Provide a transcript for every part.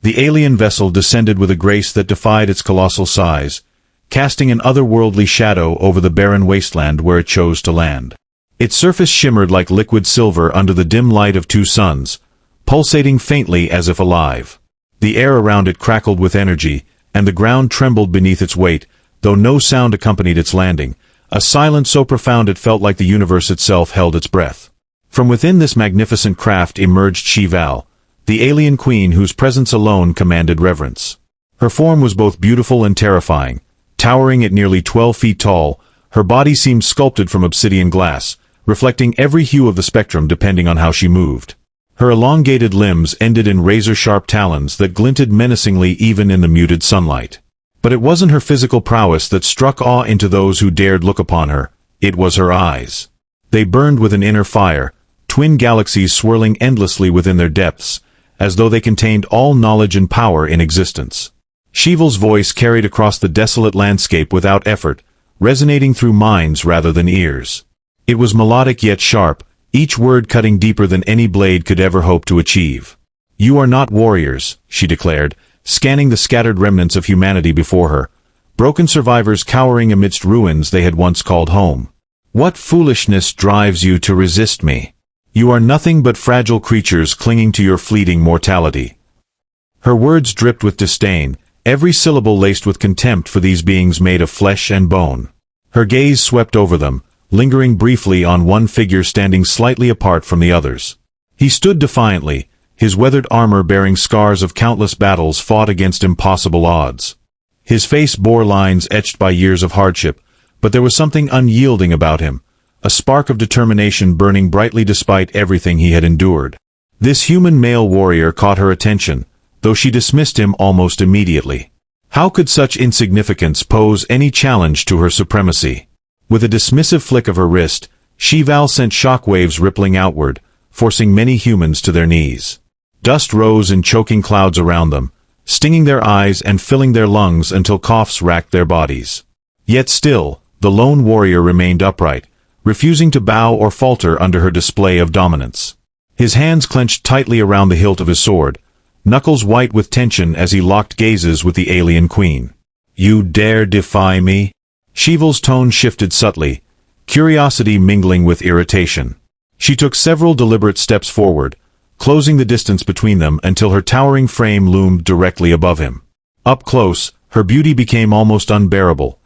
The alien vessel descended with a grace that defied its colossal size, casting an otherworldly shadow over the barren wasteland where it chose to land. Its surface shimmered like liquid silver under the dim light of two suns, pulsating faintly as if alive. The air around it crackled with energy, and the ground trembled beneath its weight, though no sound accompanied its landing, a silence so profound it felt like the universe itself held its breath. From within this magnificent craft emerged HFY, the alien queen whose presence alone commanded reverence. Her form was both beautiful and terrifying. Towering at nearly 12 feet tall, her body seemed sculpted from obsidian glass, reflecting every hue of the spectrum depending on how she moved. Her elongated limbs ended in razor-sharp talons that glinted menacingly even in the muted sunlight. But it wasn't her physical prowess that struck awe into those who dared look upon her, it was her eyes. They burned with an inner fire, twin galaxies swirling endlessly within their depths, as though they contained all knowledge and power in existence. HFY's voice carried across the desolate landscape without effort, resonating through minds rather than ears. It was melodic yet sharp, each word cutting deeper than any blade could ever hope to achieve. "You are not warriors," she declared, scanning the scattered remnants of humanity before her, broken survivors cowering amidst ruins they had once called home. "What foolishness drives you to resist me? You are nothing but fragile creatures clinging to your fleeting mortality." Her words dripped with disdain, every syllable laced with contempt for these beings made of flesh and bone. Her gaze swept over them, lingering briefly on one figure standing slightly apart from the others. He stood defiantly, his weathered armor bearing scars of countless battles fought against impossible odds. His face bore lines etched by years of hardship, but there was something unyielding about him, a spark of determination burning brightly despite everything he had endured. This human male warrior caught her attention, though she dismissed him almost immediately. How could such insignificance pose any challenge to her supremacy? With a dismissive flick of her wrist, HFY sent shockwaves rippling outward, forcing many humans to their knees. Dust rose in choking clouds around them, stinging their eyes and filling their lungs until coughs racked their bodies. Yet still, the lone warrior remained upright, refusing to bow or falter under her display of dominance. His hands clenched tightly around the hilt of his sword, knuckles white with tension as he locked gazes with the alien queen. "You dare defy me?" HFY's tone shifted subtly, curiosity mingling with irritation. She took several deliberate steps forward, closing the distance between them until her towering frame loomed directly above him. Up close, her beauty became almost unbearable.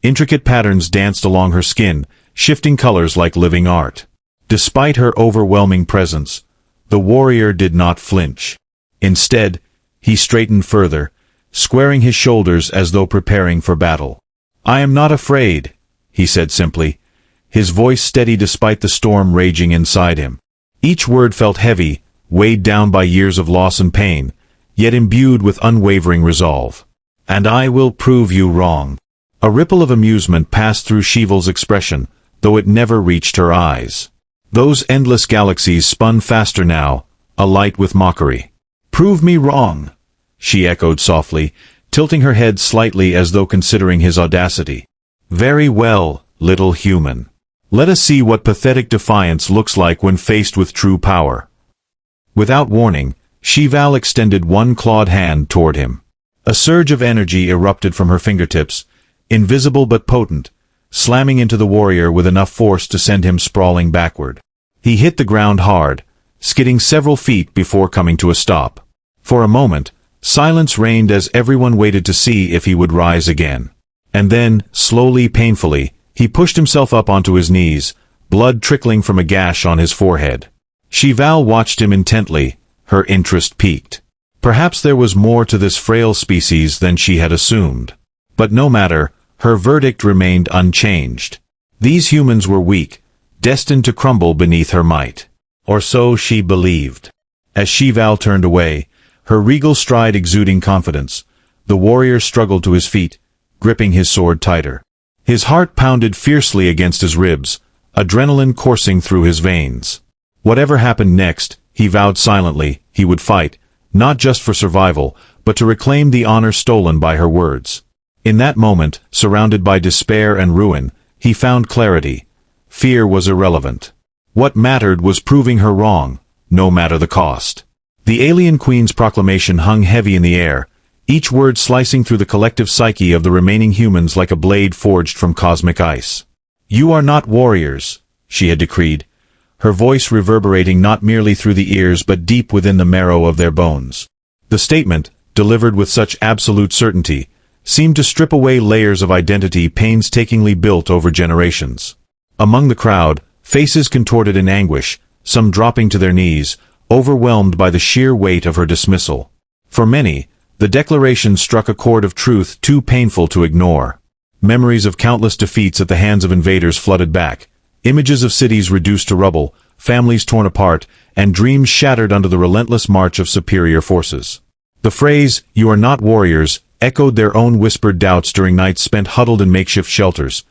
Intricate patterns danced along her skin, shifting colors like living art. Despite her overwhelming presence, the warrior did not flinch. Instead, he straightened further, squaring his shoulders as though preparing for battle. "I am not afraid," he said simply, his voice steady despite the storm raging inside him. Each word felt heavy, weighed down by years of loss and pain, yet imbued with unwavering resolve. "And I will prove you wrong." A ripple of amusement passed through HFY's expression, though it never reached her eyes. Those endless galaxies spun faster now, alight with mockery. "Prove me wrong," she echoed softly, tilting her head slightly as though considering his audacity. "Very well, little human. Let us see what pathetic defiance looks like when faced with true power." Without warning, HFY extended one clawed hand toward him. A surge of energy erupted from her fingertips, invisible but potent, slamming into the warrior with enough force to send him sprawling backward. He hit the ground hard, skidding several feet before coming to a stop. For a moment, silence reigned as everyone waited to see if he would rise again. And then, slowly, painfully, he pushed himself up onto his knees, blood trickling from a gash on his forehead. HFY watched him intently, her interest piqued. Perhaps there was more to this frail species than she had assumed. But no matter, her verdict remained unchanged. These humans were weak, destined to crumble beneath her might. Or so she believed. As HFY turned away, her regal stride exuding confidence, the warrior struggled to his feet, gripping his sword tighter. His heart pounded fiercely against his ribs, adrenaline coursing through his veins. Whatever happened next, he vowed silently, he would fight, not just for survival, but to reclaim the honor stolen by her words. In that moment, surrounded by despair and ruin, he found clarity. Fear was irrelevant. What mattered was proving her wrong, no matter the cost. The alien queen's proclamation hung heavy in the air, each word slicing through the collective psyche of the remaining humans like a blade forged from cosmic ice. "You are not warriors," she had decreed, her voice reverberating not merely through the ears but deep within the marrow of their bones. The statement, delivered with such absolute certainty, seemed to strip away layers of identity painstakingly built over generations. Among the crowd, faces contorted in anguish, some dropping to their knees, overwhelmed by the sheer weight of her dismissal. For many, the declaration struck a chord of truth too painful to ignore. Memories of countless defeats at the hands of invaders flooded back, images of cities reduced to rubble, families torn apart, and dreams shattered under the relentless march of superior forces. The phrase, "You are not warriors," echoed their own whispered doubts during nights spent huddled in makeshift shelters,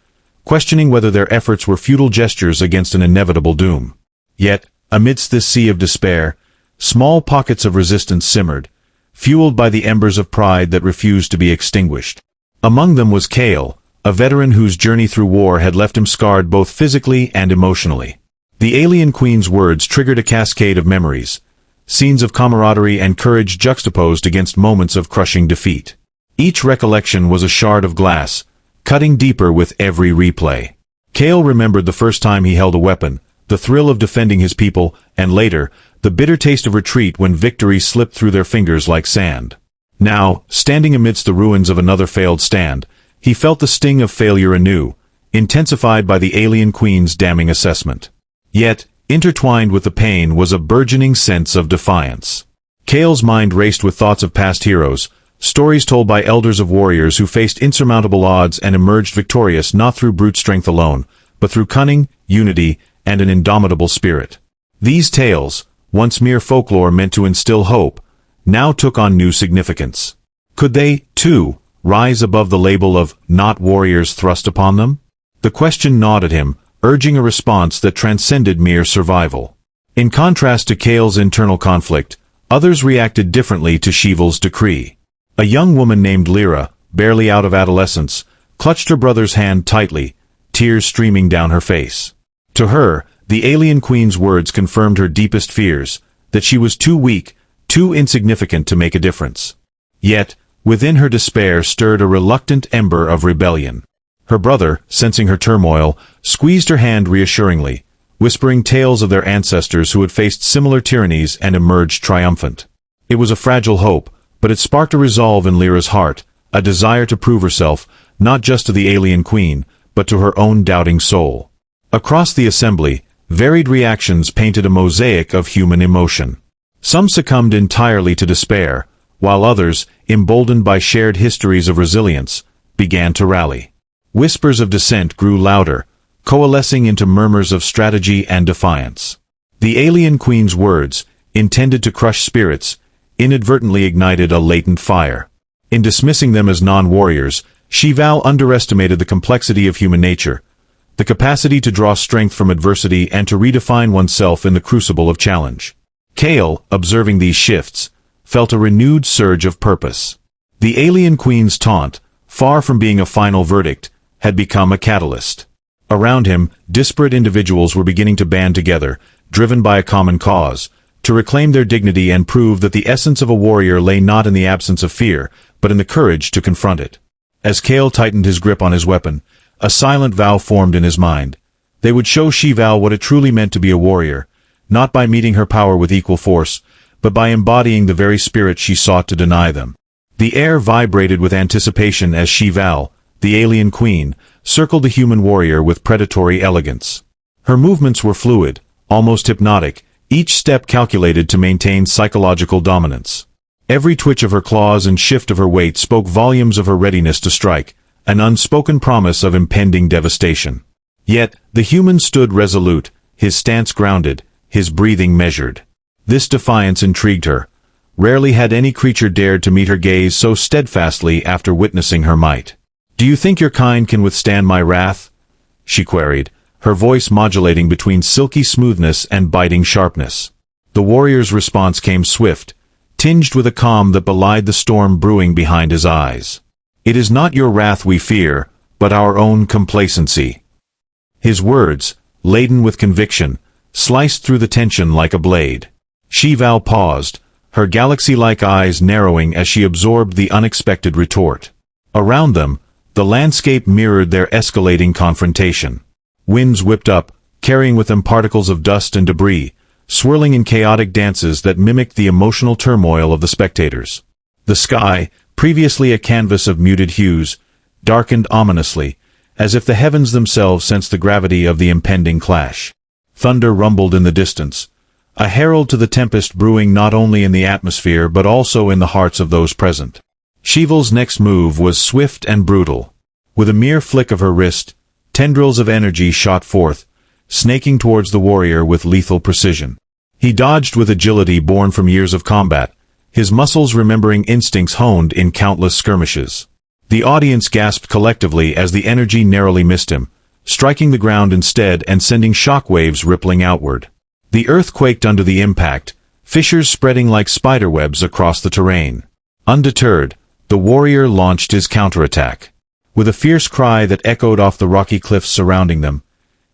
questioning whether their efforts were futile gestures against an inevitable doom. Yet, amidst this sea of despair, small pockets of resistance simmered, fueled by the embers of pride that refused to be extinguished. Among them was Kale, a veteran whose journey through war had left him scarred both physically and emotionally. The alien queen's words triggered a cascade of memories, scenes of camaraderie and courage juxtaposed against moments of crushing defeat. Each recollection was a shard of glass, cutting deeper with every replay. Kale remembered the first time he held a weapon, the thrill of defending his people, and later, the bitter taste of retreat when victory slipped through their fingers like sand. Now, standing amidst the ruins of another failed stand, he felt the sting of failure anew, intensified by the alien queen's damning assessment. Yet, intertwined with the pain was a burgeoning sense of defiance. Kale's mind raced with thoughts of past heroes, stories told by elders of warriors who faced insurmountable odds and emerged victorious not through brute strength alone, but through cunning, unity, and an indomitable spirit. These tales, once mere folklore meant to instill hope, now took on new significance. Could they, too, rise above the label of "not warriors" thrust upon them? The question gnawed at him, urging a response that transcended mere survival. In contrast to Kale's internal conflict, others reacted differently to Shival's decree. A young woman named Lyra, barely out of adolescence, clutched her brother's hand tightly, tears streaming down her face. To her, the alien queen's words confirmed her deepest fears, that she was too weak, too insignificant to make a difference. Yet, within her despair stirred a reluctant ember of rebellion. Her brother, sensing her turmoil, squeezed her hand reassuringly, whispering tales of their ancestors who had faced similar tyrannies and emerged triumphant. It was a fragile hope, but it sparked a resolve in Lyra's heart, a desire to prove herself, not just to the alien queen, but to her own doubting soul. Across the assembly, varied reactions painted a mosaic of human emotion. Some succumbed entirely to despair, while others, emboldened by shared histories of resilience, began to rally. Whispers of dissent grew louder, coalescing into murmurs of strategy and defiance. The alien queen's words, intended to crush spirits, inadvertently ignited a latent fire. In dismissing them as non-warriors, Shival underestimated the complexity of human nature, the capacity to draw strength from adversity and to redefine oneself in the crucible of challenge. Kale, observing these shifts, felt a renewed surge of purpose. The alien queen's taunt, far from being a final verdict, had become a catalyst. Around him, disparate individuals were beginning to band together, driven by a common cause, to reclaim their dignity and prove that the essence of a warrior lay not in the absence of fear, but in the courage to confront it. As Kale tightened his grip on his weapon, a silent vow formed in his mind. They would show Shival what it truly meant to be a warrior, not by meeting her power with equal force, but by embodying the very spirit she sought to deny them. The air vibrated with anticipation as Shival, the alien queen, circled the human warrior with predatory elegance. Her movements were fluid, almost hypnotic, each step calculated to maintain psychological dominance. Every twitch of her claws and shift of her weight spoke volumes of her readiness to strike, an unspoken promise of impending devastation. Yet, the human stood resolute, his stance grounded, his breathing measured. This defiance intrigued her. Rarely had any creature dared to meet her gaze so steadfastly after witnessing her might. "Do you think your kind can withstand my wrath?" she queried, her voice modulating between silky smoothness and biting sharpness. The warrior's response came swift, tinged with a calm that belied the storm brewing behind his eyes. "It is not your wrath we fear, but our own complacency." His words, laden with conviction, sliced through the tension like a blade. Shival paused, her galaxy-like eyes narrowing as she absorbed the unexpected retort. Around them, the landscape mirrored their escalating confrontation. Winds whipped up, carrying with them particles of dust and debris, swirling in chaotic dances that mimicked the emotional turmoil of the spectators. The sky, previously a canvas of muted hues, darkened ominously, as if the heavens themselves sensed the gravity of the impending clash. Thunder rumbled in the distance, a herald to the tempest brewing not only in the atmosphere but also in the hearts of those present. Shival's next move was swift and brutal. With a mere flick of her wrist, tendrils of energy shot forth, snaking towards the warrior with lethal precision. He dodged with agility born from years of combat, his muscles remembering instincts honed in countless skirmishes. The audience gasped collectively as the energy narrowly missed him, striking the ground instead and sending shockwaves rippling outward. The earth quaked under the impact, fissures spreading like spiderwebs across the terrain. Undeterred, the warrior launched his counterattack. With a fierce cry that echoed off the rocky cliffs surrounding them,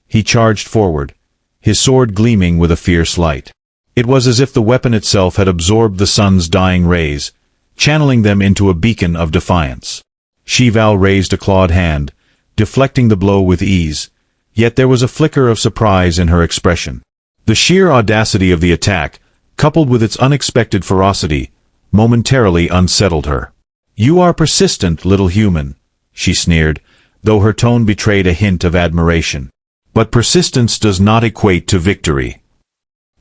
he charged forward, his sword gleaming with a fierce light. It was as if the weapon itself had absorbed the sun's dying rays, channeling them into a beacon of defiance. Shival raised a clawed hand, deflecting the blow with ease, yet there was a flicker of surprise in her expression. The sheer audacity of the attack, coupled with its unexpected ferocity, momentarily unsettled her. "You are persistent, little human," she sneered, though her tone betrayed a hint of admiration. "But persistence does not equate to victory."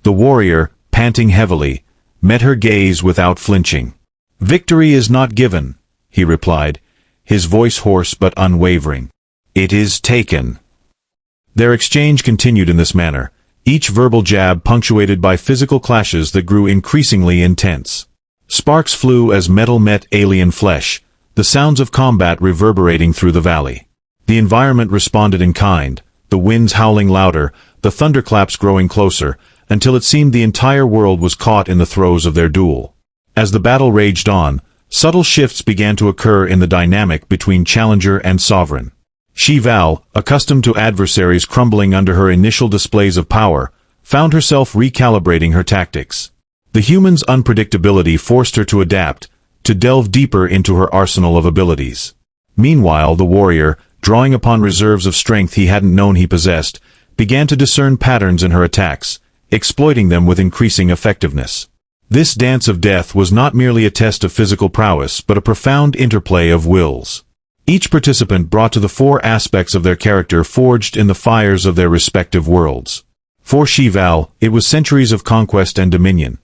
The warrior, panting heavily, met her gaze without flinching. "Victory is not given," he replied, his voice hoarse but unwavering. "It is taken." Their exchange continued in this manner, each verbal jab punctuated by physical clashes that grew increasingly intense. Sparks flew as metal met alien flesh, the sounds of combat reverberating through the valley. The environment responded in kind, the winds howling louder, the thunderclaps growing closer, until it seemed the entire world was caught in the throes of their duel. As the battle raged on, subtle shifts began to occur in the dynamic between challenger and sovereign. Shival, accustomed to adversaries crumbling under her initial displays of power, found herself recalibrating her tactics. The human's unpredictability forced her to adapt, to delve deeper into her arsenal of abilities. Meanwhile, the warrior, drawing upon reserves of strength he hadn't known he possessed, began to discern patterns in her attacks, exploiting them with increasing effectiveness. This dance of death was not merely a test of physical prowess but a profound interplay of wills. Each participant brought to the fore aspects of their character forged in the fires of their respective worlds. For Shival, it was centuries of conquest and dominion.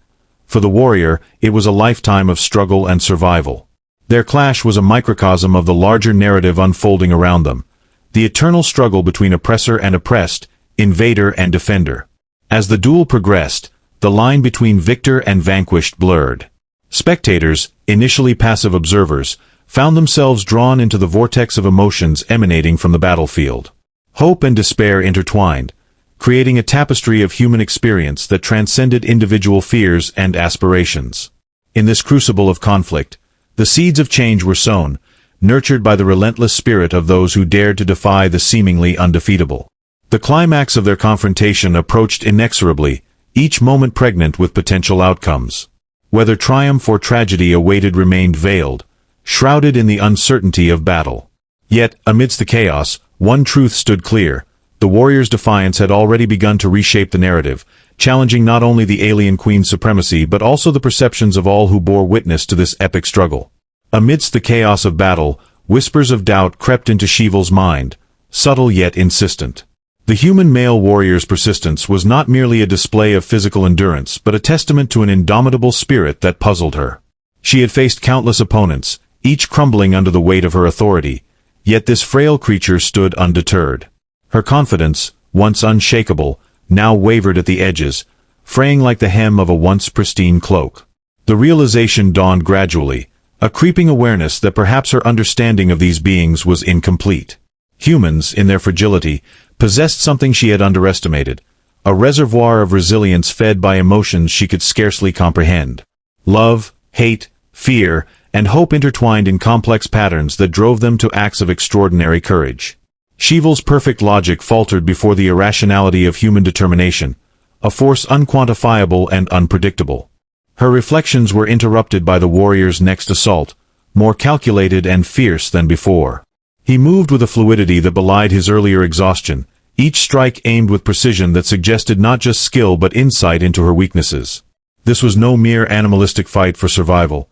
For the warrior, it was a lifetime of struggle and survival. Their clash was a microcosm of the larger narrative unfolding around them, the eternal struggle between oppressor and oppressed, invader and defender. As the duel progressed, the line between victor and vanquished blurred. Spectators, initially passive observers, found themselves drawn into the vortex of emotions emanating from the battlefield. Hope and despair intertwined, creating a tapestry of human experience that transcended individual fears and aspirations. In this crucible of conflict, the seeds of change were sown, nurtured by the relentless spirit of those who dared to defy the seemingly undefeatable. The climax of their confrontation approached inexorably, each moment pregnant with potential outcomes. Whether triumph or tragedy awaited remained veiled, shrouded in the uncertainty of battle. Yet, amidst the chaos, one truth stood clear. The warrior's defiance had already begun to reshape the narrative, challenging not only the alien queen's supremacy but also the perceptions of all who bore witness to this epic struggle. Amidst the chaos of battle, whispers of doubt crept into Shival's mind, subtle yet insistent. The human male warrior's persistence was not merely a display of physical endurance but a testament to an indomitable spirit that puzzled her. She had faced countless opponents, each crumbling under the weight of her authority, yet this frail creature stood undeterred. Her confidence, once unshakable, now wavered at the edges, fraying like the hem of a once pristine cloak. The realization dawned gradually, a creeping awareness that perhaps her understanding of these beings was incomplete. Humans, in their fragility, possessed something she had underestimated, a reservoir of resilience fed by emotions she could scarcely comprehend. Love, hate, fear, and hope intertwined in complex patterns that drove them to acts of extraordinary courage. Shival's perfect logic faltered before the irrationality of human determination, a force unquantifiable and unpredictable. Her reflections were interrupted by the warrior's next assault, more calculated and fierce than before. He moved with a fluidity that belied his earlier exhaustion, each strike aimed with precision that suggested not just skill but insight into her weaknesses. This was no mere animalistic fight for survival.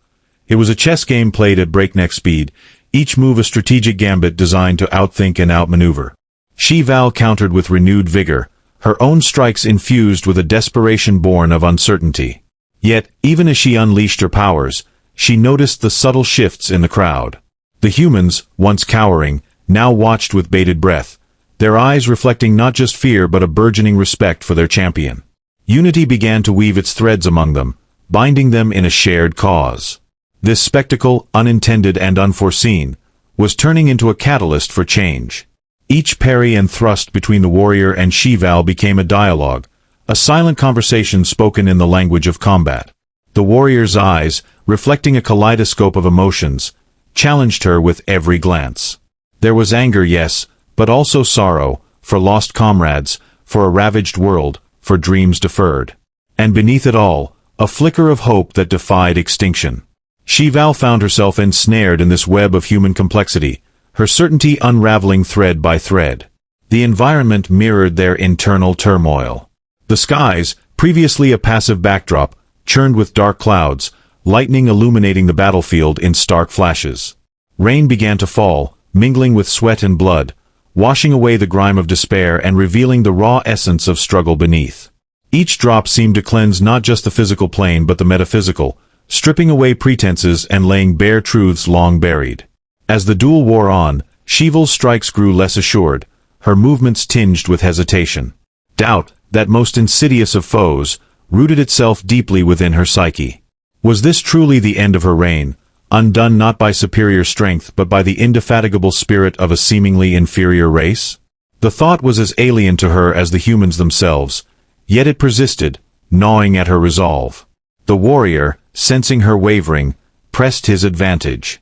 It was a chess game played at breakneck speed, each move a strategic gambit designed to outthink and outmaneuver. HFY countered with renewed vigor, her own strikes infused with a desperation born of uncertainty. Yet, even as she unleashed her powers, she noticed the subtle shifts in the crowd. The humans, once cowering, now watched with bated breath, their eyes reflecting not just fear but a burgeoning respect for their champion. Unity began to weave its threads among them, binding them in a shared cause. This spectacle, unintended and unforeseen, was turning into a catalyst for change. Each parry and thrust between the warrior and HFY became a dialogue, a silent conversation spoken in the language of combat. The warrior's eyes, reflecting a kaleidoscope of emotions, challenged her with every glance. There was anger, yes, but also sorrow, for lost comrades, for a ravaged world, for dreams deferred. And beneath it all, a flicker of hope that defied extinction. HFY found herself ensnared in this web of human complexity, her certainty unraveling thread by thread. The environment mirrored their internal turmoil. The skies, previously a passive backdrop, churned with dark clouds, lightning illuminating the battlefield in stark flashes. Rain began to fall, mingling with sweat and blood, washing away the grime of despair and revealing the raw essence of struggle beneath. Each drop seemed to cleanse not just the physical plane but the metaphysical, stripping away pretenses and laying bare truths long buried. As the duel wore on, HFY's strikes grew less assured, her movements tinged with hesitation. Doubt, that most insidious of foes, rooted itself deeply within her psyche. Was this truly the end of her reign, undone not by superior strength but by the indefatigable spirit of a seemingly inferior race? The thought was as alien to her as the humans themselves, yet it persisted, gnawing at her resolve. The warrior, sensing her wavering, pressed his advantage.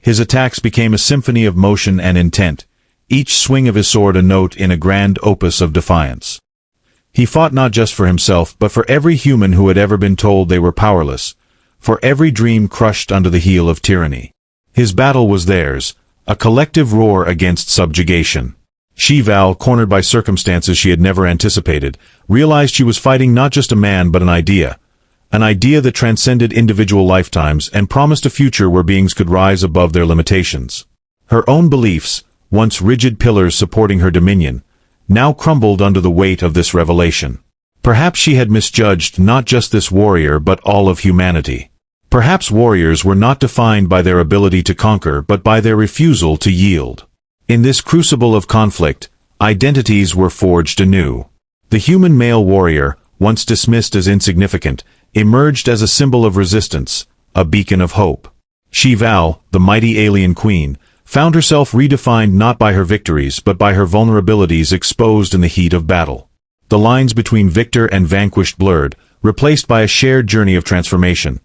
His attacks became a symphony of motion and intent, each swing of his sword a note in a grand opus of defiance. He fought not just for himself but for every human who had ever been told they were powerless, for every dream crushed under the heel of tyranny. His battle was theirs, a collective roar against subjugation. HFY, cornered by circumstances she had never anticipated, realized she was fighting not just a man but an idea that transcended individual lifetimes and promised a future where beings could rise above their limitations. Her own beliefs, once rigid pillars supporting her dominion, now crumbled under the weight of this revelation. Perhaps she had misjudged not just this warrior but all of humanity. Perhaps warriors were not defined by their ability to conquer but by their refusal to yield. In this crucible of conflict, identities were forged anew. The human male warrior, once dismissed as insignificant, emerged as a symbol of resistance, a beacon of hope. HFY, the mighty alien queen, found herself redefined not by her victories but by her vulnerabilities exposed in the heat of battle. The lines between victor and vanquished blurred, replaced by a shared journey of transformation,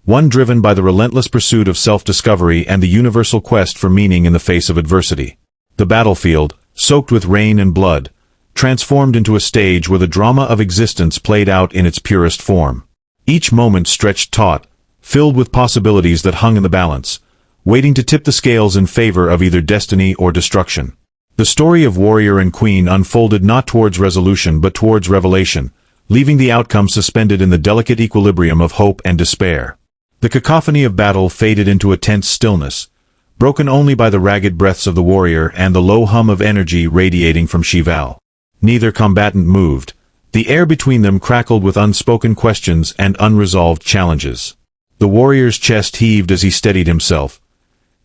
one driven by the relentless pursuit of self-discovery and the universal quest for meaning in the face of adversity. The battlefield, soaked with rain and blood, transformed into a stage where the drama of existence played out in its purest form. Each moment stretched taut, filled with possibilities that hung in the balance, waiting to tip the scales in favor of either destiny or destruction. The story of warrior and queen unfolded not towards resolution but towards revelation, leaving the outcome suspended in the delicate equilibrium of hope and despair. The cacophony of battle faded into a tense stillness, broken only by the ragged breaths of the warrior and the low hum of energy radiating from HFY. Neither combatant moved. The air between them crackled with unspoken questions and unresolved challenges. The warrior's chest heaved as he steadied himself,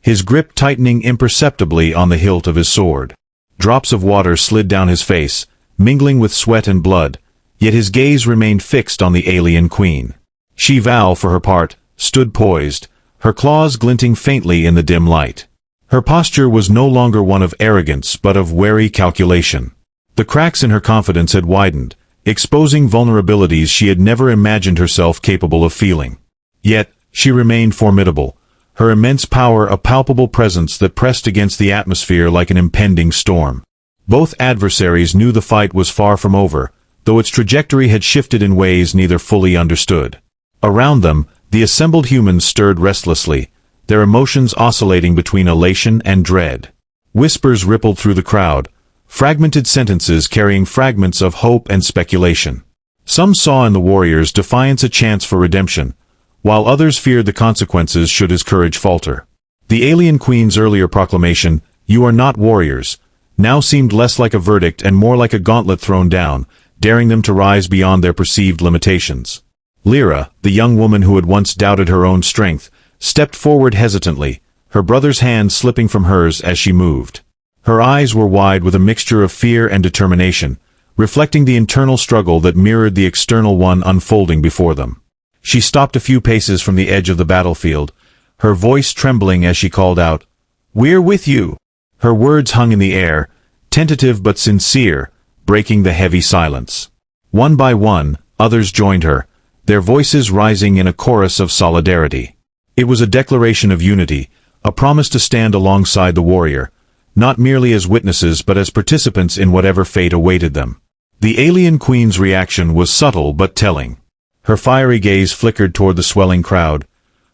his grip tightening imperceptibly on the hilt of his sword. Drops of water slid down his face, mingling with sweat and blood, yet his gaze remained fixed on the alien queen. HFY, for her part, stood poised, her claws glinting faintly in the dim light. Her posture was no longer one of arrogance but of wary calculation. The cracks in her confidence had widened, exposing vulnerabilities she had never imagined herself capable of feeling. Yet, she remained formidable, her immense power a palpable presence that pressed against the atmosphere like an impending storm. Both adversaries knew the fight was far from over, though its trajectory had shifted in ways neither fully understood. Around them, the assembled humans stirred restlessly, their emotions oscillating between elation and dread. Whispers rippled through the crowd, fragmented sentences carrying fragments of hope and speculation. Some saw in the warrior's defiance a chance for redemption, while others feared the consequences should his courage falter. The alien queen's earlier proclamation, "You are not warriors," now seemed less like a verdict and more like a gauntlet thrown down, daring them to rise beyond their perceived limitations. Lyra, the young woman who had once doubted her own strength, stepped forward hesitantly, her brother's hand slipping from hers as she moved. Her eyes were wide with a mixture of fear and determination, reflecting the internal struggle that mirrored the external one unfolding before them. She stopped a few paces from the edge of the battlefield, her voice trembling as she called out, "We're with you!" Her words hung in the air, tentative but sincere, breaking the heavy silence. One by one, others joined her, their voices rising in a chorus of solidarity. It was a declaration of unity, a promise to stand alongside the warrior, not merely as witnesses but as participants in whatever fate awaited them. The alien queen's reaction was subtle but telling. Her fiery gaze flickered toward the swelling crowd,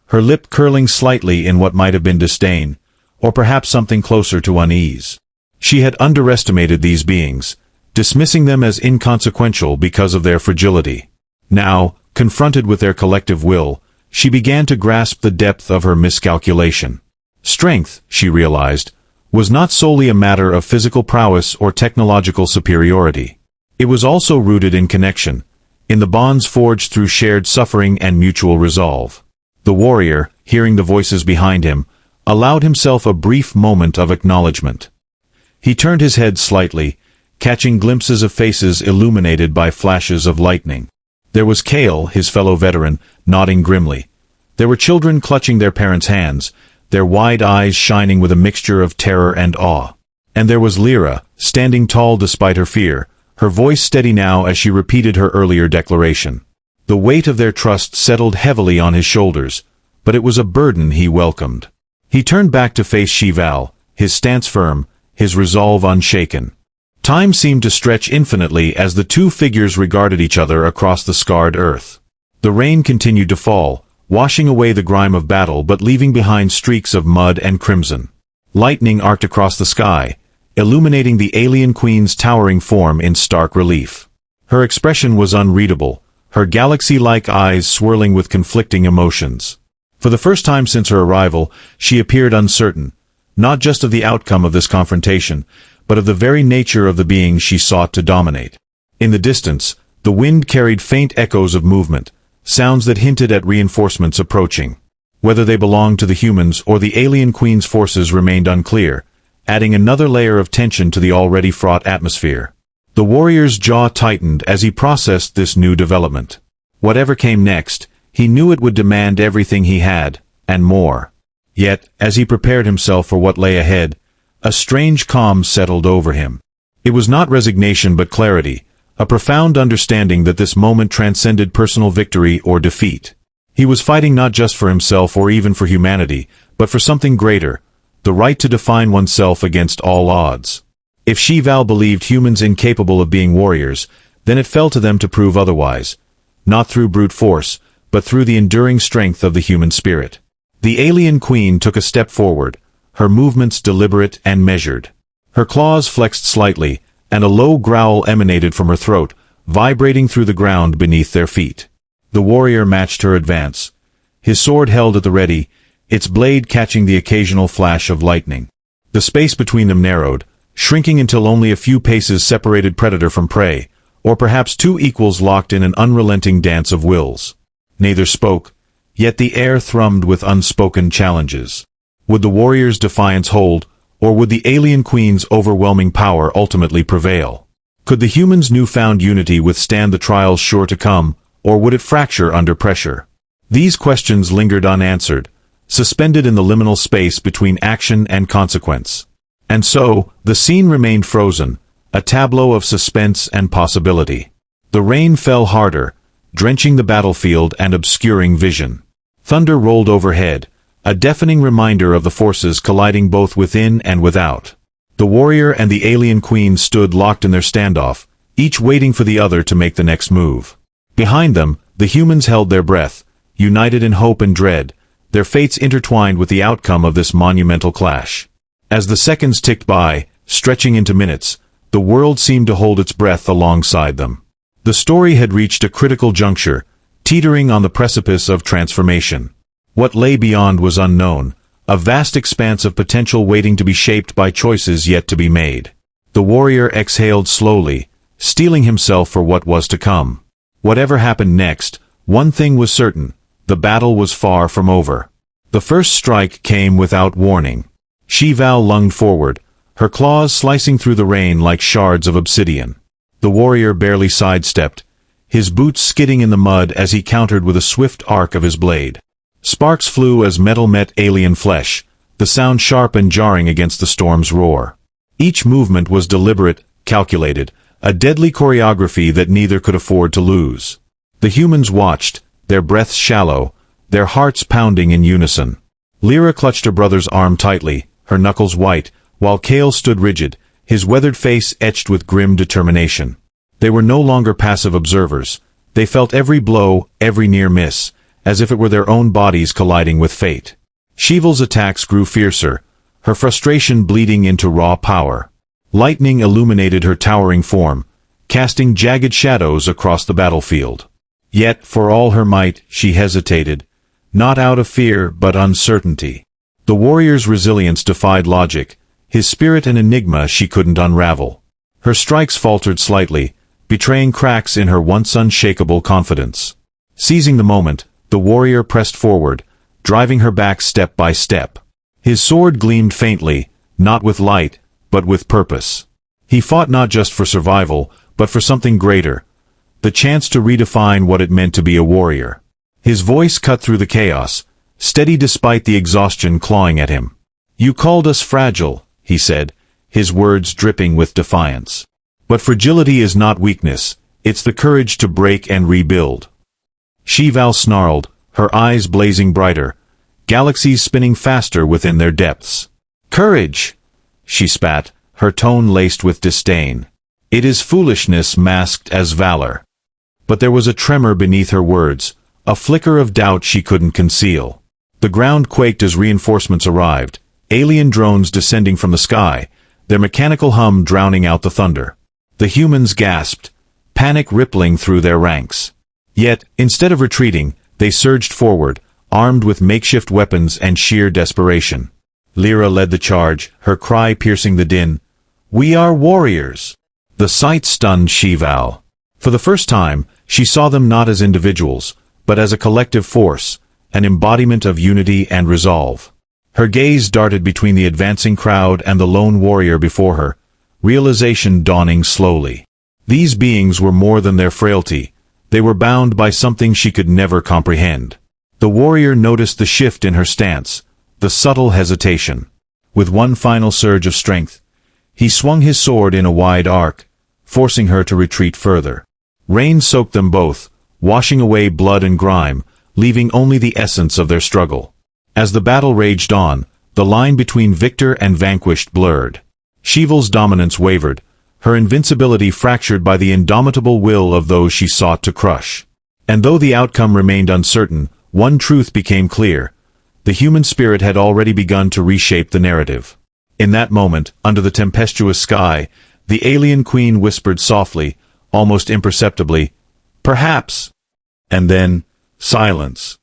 her lip curling slightly in what might have been disdain, or perhaps something closer to unease. She had underestimated these beings, dismissing them as inconsequential because of their fragility. Now, confronted with their collective will, she began to grasp the depth of her miscalculation. Strength, she realized, was not solely a matter of physical prowess or technological superiority. It was also rooted in connection, in the bonds forged through shared suffering and mutual resolve. The warrior, hearing the voices behind him, allowed himself a brief moment of acknowledgement. He turned his head slightly, catching glimpses of faces illuminated by flashes of lightning. There was Kale, his fellow veteran, nodding grimly. There were children clutching their parents' hands, their wide eyes shining with a mixture of terror and awe. And there was Lyra, standing tall despite her fear, her voice steady now as she repeated her earlier declaration. The weight of their trust settled heavily on his shoulders, but it was a burden he welcomed. He turned back to face Shival, his stance firm, his resolve unshaken. Time seemed to stretch infinitely as the two figures regarded each other across the scarred earth. The rain continued to fall, washing away the grime of battle but leaving behind streaks of mud and crimson. Lightning arced across the sky, illuminating the alien queen's towering form in stark relief. Her expression was unreadable, her galaxy-like eyes swirling with conflicting emotions. For the first time since her arrival, she appeared uncertain, not just of the outcome of this confrontation, but of the very nature of the being she sought to dominate. In the distance, the wind carried faint echoes of movement, sounds that hinted at reinforcements approaching. Whether they belonged to the humans or the alien queen's forces remained unclear, adding another layer of tension to the already fraught atmosphere. The warrior's jaw tightened as he processed this new development. Whatever came next, he knew it would demand everything he had, and more. Yet, as he prepared himself for what lay ahead, a strange calm settled over him. It was not resignation but clarity, a profound understanding that this moment transcended personal victory or defeat. He was fighting not just for himself or even for humanity, but for something greater, the right to define oneself against all odds. If Shival believed humans incapable of being warriors, then it fell to them to prove otherwise, not through brute force, but through the enduring strength of the human spirit. The alien queen took a step forward, her movements deliberate and measured. Her claws flexed slightly, and a low growl emanated from her throat, vibrating through the ground beneath their feet. The warrior matched her advance, his sword held at the ready, its blade catching the occasional flash of lightning. The space between them narrowed, shrinking until only a few paces separated predator from prey, or perhaps two equals locked in an unrelenting dance of wills. Neither spoke, yet the air thrummed with unspoken challenges. Would the warrior's defiance hold, or would the alien queen's overwhelming power ultimately prevail? Could the humans' newfound unity withstand the trials sure to come, or would it fracture under pressure? These questions lingered unanswered, suspended in the liminal space between action and consequence. And so, the scene remained frozen, a tableau of suspense and possibility. The rain fell harder, drenching the battlefield and obscuring vision. Thunder rolled overhead, a deafening reminder of the forces colliding both within and without. The warrior and the alien queen stood locked in their standoff, each waiting for the other to make the next move. Behind them, the humans held their breath, united in hope and dread, their fates intertwined with the outcome of this monumental clash. As the seconds ticked by, stretching into minutes, the world seemed to hold its breath alongside them. The story had reached a critical juncture, teetering on the precipice of transformation. What lay beyond was unknown, a vast expanse of potential waiting to be shaped by choices yet to be made. The warrior exhaled slowly, steeling himself for what was to come. Whatever happened next, one thing was certain: the battle was far from over. The first strike came without warning. HFY lunged forward, her claws slicing through the rain like shards of obsidian. The warrior barely sidestepped, his boots skidding in the mud as he countered with a swift arc of his blade. Sparks flew as metal met alien flesh, the sound sharp and jarring against the storm's roar. Each movement was deliberate, calculated, a deadly choreography that neither could afford to lose. The humans watched, their breaths shallow, their hearts pounding in unison. Lyra clutched her brother's arm tightly, her knuckles white, while Kale stood rigid, his weathered face etched with grim determination. They were no longer passive observers. They felt every blow, every near miss, as if it were their own bodies colliding with fate. HFY's attacks grew fiercer, her frustration bleeding into raw power. Lightning illuminated her towering form, casting jagged shadows across the battlefield. Yet, for all her might, she hesitated, not out of fear but uncertainty. The warrior's resilience defied logic, his spirit an enigma she couldn't unravel. Her strikes faltered slightly, betraying cracks in her once unshakable confidence. Seizing the moment, the warrior pressed forward, driving her back step by step. His sword gleamed faintly, not with light, but with purpose. He fought not just for survival, but for something greater, the chance to redefine what it meant to be a warrior. His voice cut through the chaos, steady despite the exhaustion clawing at him. "You called us fragile," he said, his words dripping with defiance. "But fragility is not weakness, it's the courage to break and rebuild." HFY snarled, her eyes blazing brighter, galaxies spinning faster within their depths. "Courage!" she spat, her tone laced with disdain. "It is foolishness masked as valor." But there was a tremor beneath her words, a flicker of doubt she couldn't conceal. The ground quaked as reinforcements arrived, alien drones descending from the sky, their mechanical hum drowning out the thunder. The humans gasped, panic rippling through their ranks. Yet, instead of retreating, they surged forward, armed with makeshift weapons and sheer desperation. Lyra led the charge, her cry piercing the din. "We are warriors!" The sight stunned HFY. For the first time, she saw them not as individuals, but as a collective force, an embodiment of unity and resolve. Her gaze darted between the advancing crowd and the lone warrior before her, realization dawning slowly. These beings were more than their frailty. They were bound by something she could never comprehend. The warrior noticed the shift in her stance, the subtle hesitation. With one final surge of strength, he swung his sword in a wide arc, forcing her to retreat further. Rain soaked them both, washing away blood and grime, leaving only the essence of their struggle. As the battle raged on, the line between victor and vanquished blurred. HFY's dominance wavered, her invincibility fractured by the indomitable will of those she sought to crush. And though the outcome remained uncertain, one truth became clear: the human spirit had already begun to reshape the narrative. In that moment, under the tempestuous sky, the alien queen whispered softly, almost imperceptibly, "Perhaps." And then, silence.